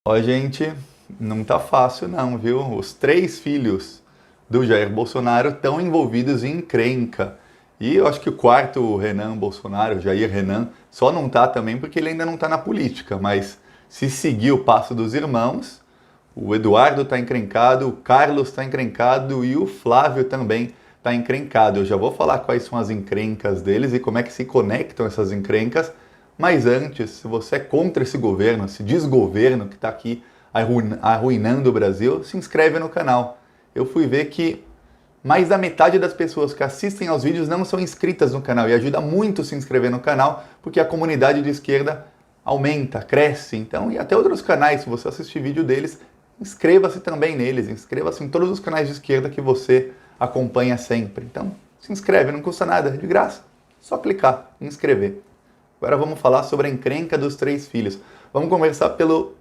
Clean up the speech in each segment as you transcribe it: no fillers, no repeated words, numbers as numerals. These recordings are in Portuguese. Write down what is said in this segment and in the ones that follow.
Ó, gente, não tá fácil não, viu? Os três filhos do Jair Bolsonaro estão envolvidos em encrenca. E eu acho que o quarto, o Renan Bolsonaro, o Jair Renan, só não tá também porque ele ainda não tá na política. Mas se seguir o passo dos irmãos, o Eduardo tá encrencado, o Carlos tá encrencado e o Flávio também tá encrencado. Eu já vou falar quais são as encrencas deles e como é que se conectam essas encrencas. Mas antes, se você é contra esse governo, esse desgoverno que está aqui arruinando o Brasil, se inscreve no canal. Eu fui ver que mais da metade das pessoas que assistem aos vídeos não são inscritas no canal e ajuda muito se inscrever no canal porque a comunidade de esquerda aumenta, cresce. Então, e até outros canais, se você assistir vídeo deles, inscreva-se também neles, inscreva-se em todos os canais de esquerda que você acompanha sempre. Então, se inscreve, não custa nada, é de graça. Só clicar em inscrever. Agora vamos falar sobre a encrenca dos três filhos. Vamos começar pelo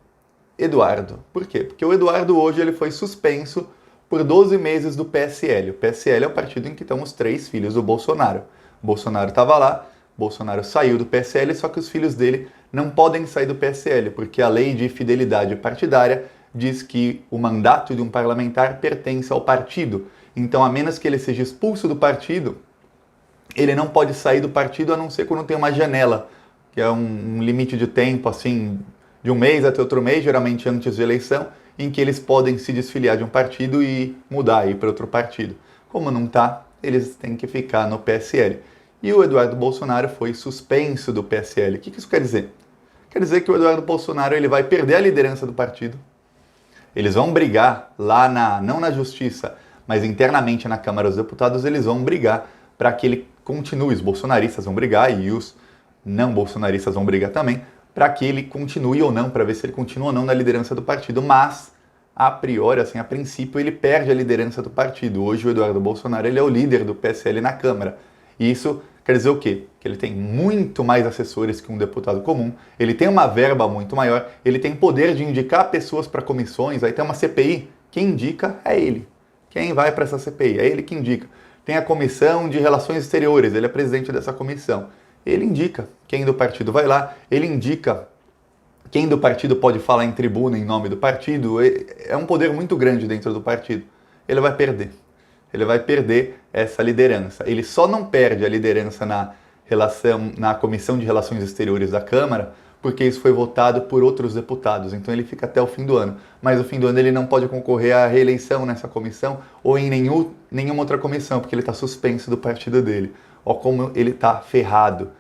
Eduardo. Por quê? Porque o Eduardo hoje ele foi suspenso por 12 meses do PSL. O PSL é o partido em que estão os três filhos do Bolsonaro. O Bolsonaro estava lá, o Bolsonaro saiu do PSL, só que os filhos dele não podem sair do PSL, porque a lei de fidelidade partidária diz que o mandato de um parlamentar pertence ao partido. Então, a menos que ele seja expulso do partido, ele não pode sair do partido a não ser quando tem uma janela, que é um limite de tempo, assim, de um mês até outro mês, geralmente antes de eleição, em que eles podem se desfiliar de um partido e mudar, ir para outro partido. Como não está, eles têm que ficar no PSL. E o Eduardo Bolsonaro foi suspenso do PSL. O que isso quer dizer? Quer dizer que o Eduardo Bolsonaro ele vai perder a liderança do partido. Eles vão brigar lá, não na justiça, mas internamente na Câmara dos Deputados, eles vão brigar para que ele continue, os bolsonaristas vão brigar e os não bolsonaristas vão brigar também, para que ele continue ou não, para ver se ele continua ou não na liderança do partido. Mas, a priori, assim, a princípio, ele perde a liderança do partido. Hoje o Eduardo Bolsonaro ele é o líder do PSL na Câmara. E isso quer dizer o quê? Que ele tem muito mais assessores que um deputado comum, ele tem uma verba muito maior, ele tem poder de indicar pessoas para comissões, aí tem uma CPI, quem indica é ele. Quem vai para essa CPI? É ele que indica. Tem a Comissão de Relações Exteriores, ele é presidente dessa comissão. Ele indica quem do partido vai lá, ele indica quem do partido pode falar em tribuna em nome do partido. É um poder muito grande dentro do partido. Ele vai perder. Ele vai perder essa liderança. Ele só não perde a liderança na Comissão de Relações Exteriores da Câmara, porque isso foi votado por outros deputados, então ele fica até o fim do ano. Mas no fim do ano ele não pode concorrer à reeleição nessa comissão ou em nenhuma outra comissão, porque ele está suspenso do partido dele. Ó como ele está ferrado.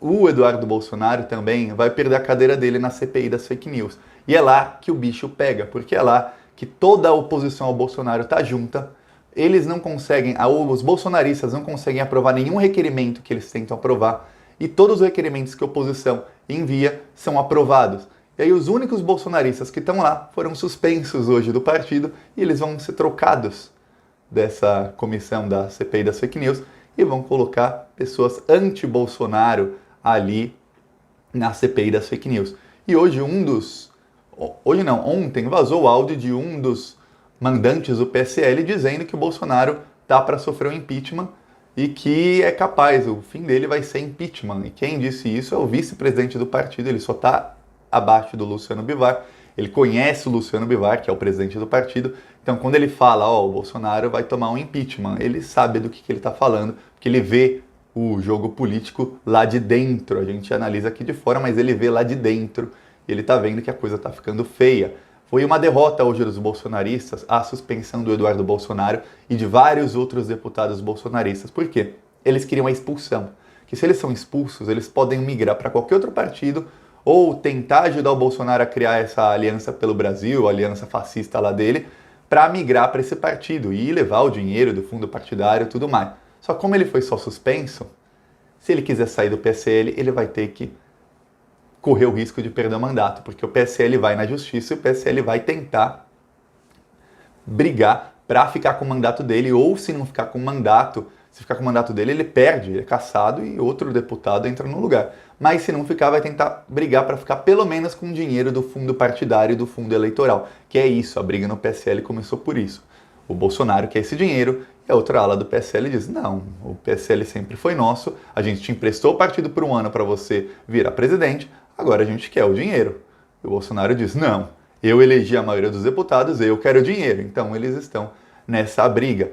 O Eduardo Bolsonaro também vai perder a cadeira dele na CPI das fake news. E é lá que o bicho pega, porque é lá que toda a oposição ao Bolsonaro está junta. Eles não conseguem, os bolsonaristas não conseguem aprovar nenhum requerimento que eles tentam aprovar. E todos os requerimentos que a oposição envia são aprovados. E aí os únicos bolsonaristas que estão lá foram suspensos hoje do partido e eles vão ser trocados dessa comissão da CPI das fake news e vão colocar pessoas anti-Bolsonaro ali na CPI das fake news. E hoje ontem vazou o áudio de um dos mandantes do PSL dizendo que o Bolsonaro tá para sofrer um impeachment e que é capaz, o fim dele vai ser impeachment. E quem disse isso é o vice-presidente do partido, ele só está abaixo do Luciano Bivar. Ele conhece o Luciano Bivar, que é o presidente do partido. Então, quando ele fala, o Bolsonaro vai tomar um impeachment, ele sabe do que ele está falando, porque ele vê o jogo político lá de dentro. A gente analisa aqui de fora, mas ele vê lá de dentro. E ele está vendo que a coisa está ficando feia. Foi uma derrota hoje dos bolsonaristas a suspensão do Eduardo Bolsonaro e de vários outros deputados bolsonaristas. Por quê? Eles queriam a expulsão. Que se eles são expulsos, eles podem migrar para qualquer outro partido ou tentar ajudar o Bolsonaro a criar essa aliança pelo Brasil, a aliança fascista lá dele, para migrar para esse partido e levar o dinheiro do fundo partidário e tudo mais. Só como ele foi só suspenso, se ele quiser sair do PSL, ele vai ter que correr o risco de perder o mandato, porque o PSL vai na justiça e o PSL vai tentar brigar para ficar com o mandato dele, ou se não ficar com o mandato, se ficar com o mandato dele, ele perde, ele é cassado e outro deputado entra no lugar. Mas se não ficar, vai tentar brigar para ficar pelo menos com o dinheiro do fundo partidário e do fundo eleitoral, que é isso, a briga no PSL começou por isso. O Bolsonaro quer esse dinheiro e a outra ala do PSL diz, não, o PSL sempre foi nosso, a gente te emprestou o partido por um ano para você virar presidente, agora a gente quer o dinheiro. E o Bolsonaro diz, não, eu elegi a maioria dos deputados, eu quero dinheiro. Então eles estão nessa briga.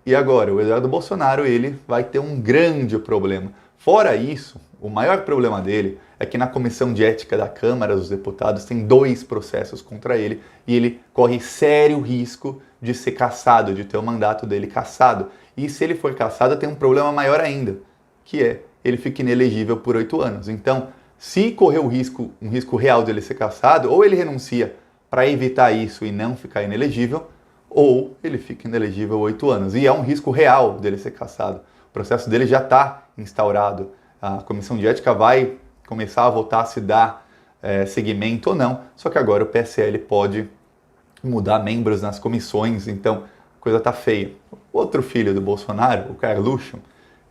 E agora, o Eduardo Bolsonaro, ele vai ter um grande problema. Fora isso, o maior problema dele é que na Comissão de Ética da Câmara dos Deputados tem 2 processos contra ele e ele corre sério risco de ser cassado, de ter o mandato dele cassado. E se ele for cassado, tem um problema maior ainda, que é ele fica inelegível por 8 anos. Então, se correr um risco real dele ser cassado, ou ele renuncia para evitar isso e não ficar inelegível, ou ele fica inelegível 8 anos. E é um risco real dele ser cassado. O processo dele já está instaurado. A Comissão de Ética vai começar a votar se dá seguimento ou não. Só que agora o PSL pode mudar membros nas comissões, então a coisa está feia. O outro filho do Bolsonaro, o Carluxo,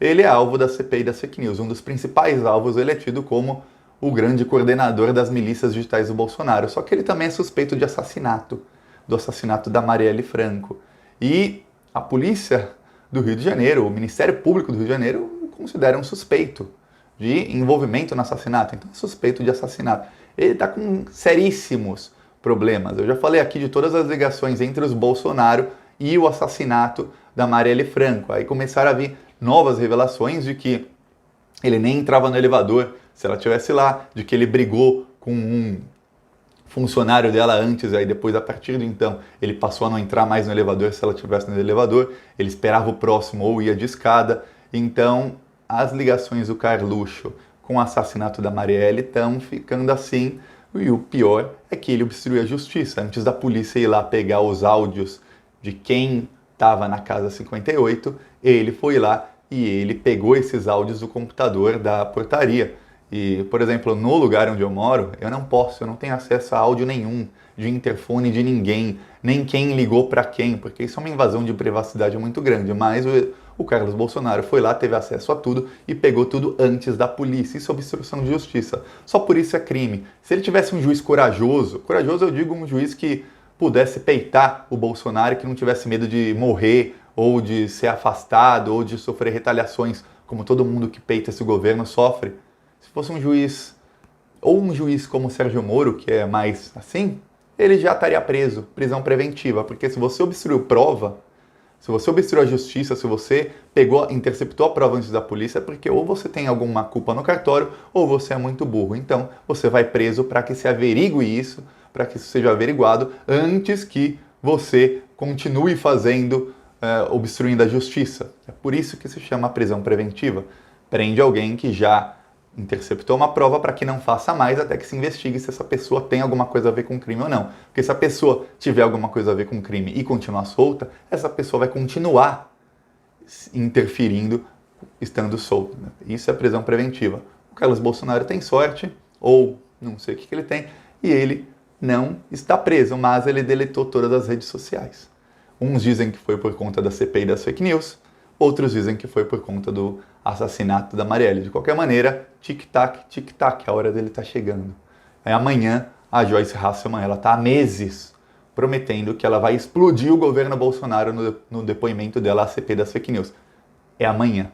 ele é alvo da CPI das fake news. Um dos principais alvos, ele é tido como o grande coordenador das milícias digitais do Bolsonaro. Só que ele também é suspeito de assassinato, do assassinato da Marielle Franco. E a polícia do Rio de Janeiro, o Ministério Público do Rio de Janeiro, o considera um suspeito de envolvimento no assassinato. Então é suspeito de assassinato. Ele está com seríssimos problemas. Eu já falei aqui de todas as ligações entre os Bolsonaro e o assassinato da Marielle Franco. Aí começaram a vir novas revelações de que ele nem entrava no elevador se ela estivesse lá, de que ele brigou com um funcionário dela antes, aí depois, a partir de então, ele passou a não entrar mais no elevador se ela estivesse no elevador, ele esperava o próximo ou ia de escada. Então, as ligações do Carluxo com o assassinato da Marielle estão ficando assim, e o pior é que ele obstruiu a justiça. Antes da polícia ir lá pegar os áudios de quem estava na Casa 58, ele foi lá e ele pegou esses áudios do computador da portaria. E, por exemplo, no lugar onde eu moro, eu não tenho acesso a áudio nenhum, de interfone de ninguém, nem quem ligou para quem, porque isso é uma invasão de privacidade muito grande. Mas o Carlos Bolsonaro foi lá, teve acesso a tudo e pegou tudo antes da polícia. Isso é obstrução de justiça. Só por isso é crime. Se ele tivesse um juiz corajoso eu digo um juiz que pudesse peitar o Bolsonaro, que não tivesse medo de morrer, ou de ser afastado, ou de sofrer retaliações, como todo mundo que peita esse governo sofre. Se fosse um juiz, ou um juiz como o Sérgio Moro, que é mais assim, ele já estaria preso, prisão preventiva, porque se você obstruiu prova, se você obstruiu a justiça, se você interceptou a prova antes da polícia, é porque ou você tem alguma culpa no cartório, ou você é muito burro. Então, você vai preso para que se averigue isso, para que isso seja averiguado, antes que você continue obstruindo a justiça. É por isso que se chama prisão preventiva. Prende alguém que já interceptou uma prova para que não faça mais até que se investigue se essa pessoa tem alguma coisa a ver com o crime ou não. Porque se a pessoa tiver alguma coisa a ver com o crime e continuar solta, essa pessoa vai continuar interferindo estando solta. Isso é prisão preventiva. O Carlos Bolsonaro tem sorte, ou não sei o que ele tem, e ele não está preso, mas ele deletou todas as redes sociais. Uns dizem que foi por conta da CPI das fake news, outros dizem que foi por conta do assassinato da Marielle. De qualquer maneira, tic-tac, a hora dele está chegando. Aí amanhã, a Joyce Hasselmann, ela está há meses prometendo que ela vai explodir o governo Bolsonaro no depoimento dela à CPI das fake news. É amanhã.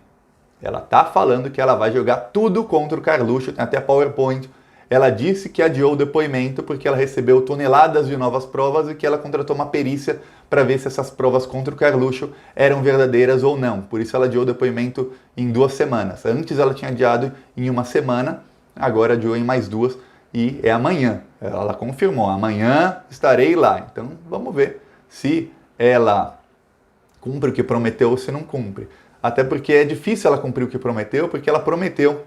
Ela está falando que ela vai jogar tudo contra o Carluxo, tem até PowerPoint. Ela disse que adiou o depoimento porque ela recebeu toneladas de novas provas e que ela contratou uma perícia para ver se essas provas contra o Carluxo eram verdadeiras ou não. Por isso ela adiou o depoimento em 2 semanas. Antes ela tinha adiado em 1 semana, agora adiou em mais 2 e é amanhã. Ela confirmou, amanhã estarei lá. Então vamos ver se ela cumpre o que prometeu ou se não cumpre. Até porque é difícil ela cumprir o que prometeu, porque ela prometeu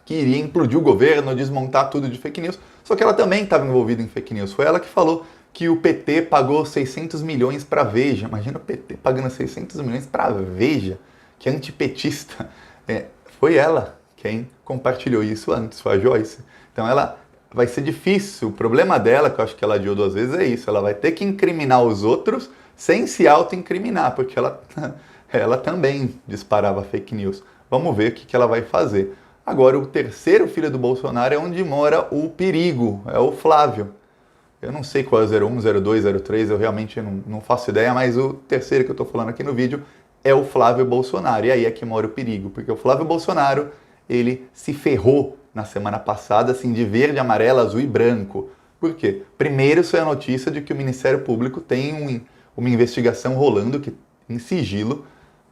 que iria implodir o governo, desmontar tudo de fake news, só que ela também estava envolvida em fake news. Foi ela que falou que o PT pagou 600 milhões para a Veja. Imagina o PT pagando 600 milhões para a Veja, que é antipetista. Foi ela quem compartilhou isso antes, foi a Joyce. Então ela vai ser difícil. O problema dela, que eu acho que ela adiou 2 vezes, é isso. Ela vai ter que incriminar os outros sem se auto-incriminar, porque ela também disparava fake news. Vamos ver o que ela vai fazer. Agora, o terceiro filho do Bolsonaro é onde mora o perigo, é o Flávio. Eu não sei qual é o 01, 02, 03, eu realmente não faço ideia, mas o terceiro que eu estou falando aqui no vídeo é o Flávio Bolsonaro. E aí é que mora o perigo, porque o Flávio Bolsonaro, ele se ferrou na semana passada, assim, de verde, amarelo, azul e branco, Por quê? Primeiro, saiu a notícia de que o Ministério Público tem uma investigação rolando em sigilo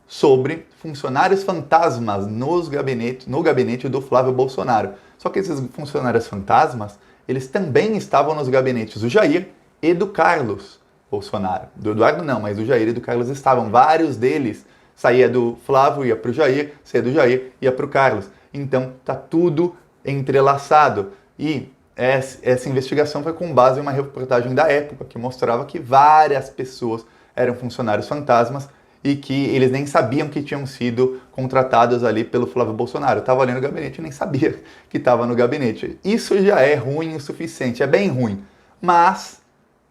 sobre funcionários fantasmas no gabinete do Flávio Bolsonaro. Só que esses funcionários fantasmas, eles também estavam nos gabinetes do Jair e do Carlos Bolsonaro. Do Eduardo não, mas do Jair e do Carlos estavam. Vários deles saía do Flávio, ia para o Jair, saía do Jair, ia para o Carlos. Então tá tudo entrelaçado. E essa investigação foi com base em uma reportagem da época que mostrava que várias pessoas eram funcionários fantasmas e que eles nem sabiam que tinham sido contratados ali pelo Flávio Bolsonaro. Eu estava ali no gabinete e nem sabia que estava no gabinete. Isso já é ruim o suficiente, é bem ruim. Mas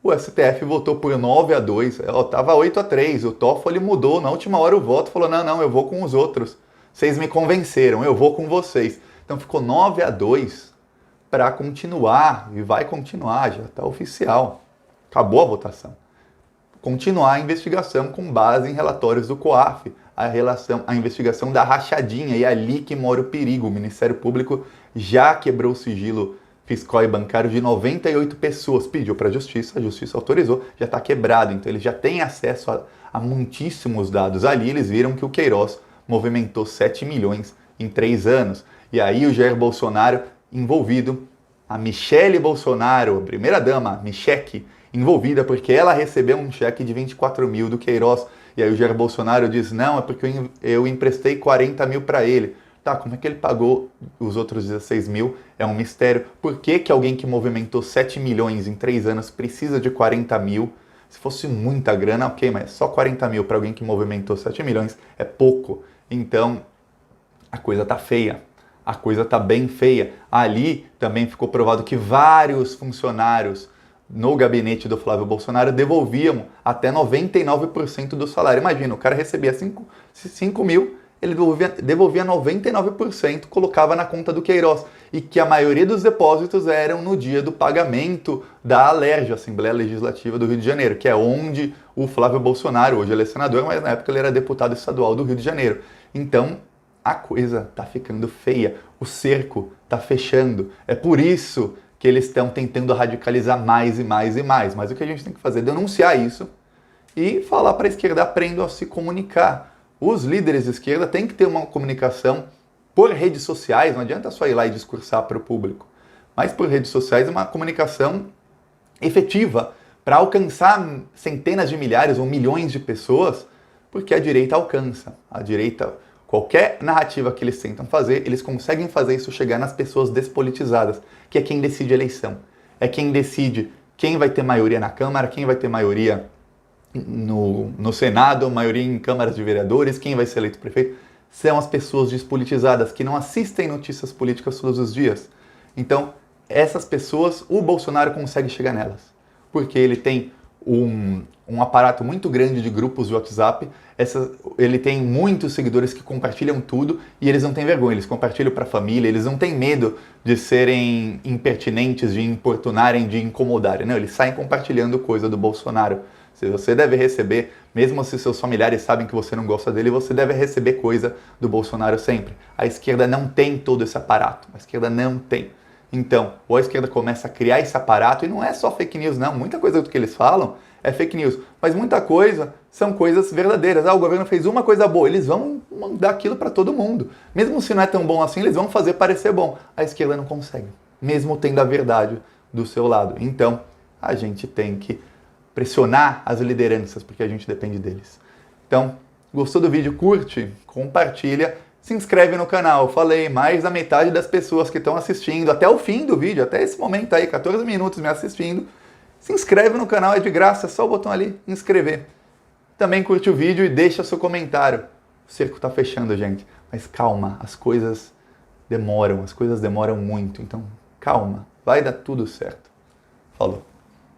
o STF votou por 9-2, estava 8-3, o Toffoli mudou, na última hora o voto falou, não, eu vou com os outros. Vocês me convenceram, eu vou com vocês. Então ficou 9-2 para continuar, e vai continuar, já está oficial. Acabou a votação. Continuar a investigação com base em relatórios do COAF, a investigação da rachadinha, e é ali que mora o perigo. O Ministério Público já quebrou o sigilo fiscal e bancário de 98 pessoas, pediu para a Justiça autorizou, já está quebrado, então eles já têm acesso a muitíssimos dados. Ali eles viram que o Queiroz movimentou 7 milhões em 3 anos, e aí o Jair Bolsonaro envolvido, a Michele Bolsonaro, a primeira-dama, Micheque, envolvida porque ela recebeu um cheque de 24 mil do Queiroz. E aí o Jair Bolsonaro diz, não, é porque eu emprestei 40 mil para ele. Tá, como é que ele pagou os outros 16 mil? É um mistério. Por que que alguém que movimentou 7 milhões em 3 anos precisa de 40 mil? Se fosse muita grana, ok, mas só 40 mil para alguém que movimentou 7 milhões é pouco. Então, a coisa tá feia. A coisa tá bem feia. Ali também ficou provado que vários funcionários no gabinete do Flávio Bolsonaro devolviam até 99% do salário. Imagina, o cara recebia 5 mil, ele devolvia 99%, colocava na conta do Queiroz. E que a maioria dos depósitos eram no dia do pagamento da Alerj, Assembleia Legislativa do Rio de Janeiro, que é onde o Flávio Bolsonaro, hoje ele é senador, mas na época ele era deputado estadual do Rio de Janeiro. Então, a coisa tá ficando feia, o cerco tá fechando. É por isso que eles estão tentando radicalizar mais e mais e mais. Mas o que a gente tem que fazer é denunciar isso e falar para a esquerda, aprendam a se comunicar. Os líderes de esquerda têm que ter uma comunicação por redes sociais, não adianta só ir lá e discursar para o público, mas por redes sociais uma comunicação efetiva para alcançar centenas de milhares ou milhões de pessoas, porque a direita alcança. A direita, qualquer narrativa que eles tentam fazer, eles conseguem fazer isso chegar nas pessoas despolitizadas, que é quem decide a eleição. É quem decide quem vai ter maioria na Câmara, quem vai ter maioria no Senado, maioria em câmaras de vereadores, quem vai ser eleito prefeito. São as pessoas despolitizadas que não assistem notícias políticas todos os dias. Então, essas pessoas, o Bolsonaro consegue chegar nelas, porque ele tem um aparato muito grande de grupos de WhatsApp, ele tem muitos seguidores que compartilham tudo e eles não têm vergonha, eles compartilham para a família, eles não têm medo de serem impertinentes, de importunarem, de incomodarem, não, eles saem compartilhando coisa do Bolsonaro. Você deve receber, mesmo se seus familiares sabem que você não gosta dele, você deve receber coisa do Bolsonaro sempre. A esquerda não tem todo esse aparato, a esquerda não tem. Então, ou a esquerda começa a criar esse aparato, e não é só fake news não, muita coisa do que eles falam é fake news, mas muita coisa são coisas verdadeiras. O governo fez uma coisa boa, eles vão mandar aquilo para todo mundo. Mesmo se não é tão bom assim, eles vão fazer parecer bom. A esquerda não consegue, mesmo tendo a verdade do seu lado. Então, a gente tem que pressionar as lideranças, porque a gente depende deles. Então, gostou do vídeo? Curte, compartilha, se inscreve no canal. Eu falei, mais da metade das pessoas que estão assistindo até o fim do vídeo, até esse momento aí, 14 minutos me assistindo, se inscreve no canal, é de graça, é só o botão ali, inscrever. Também curte o vídeo e deixa seu comentário. O cerco tá fechando, gente, mas calma, as coisas demoram muito, então calma, vai dar tudo certo. Falou.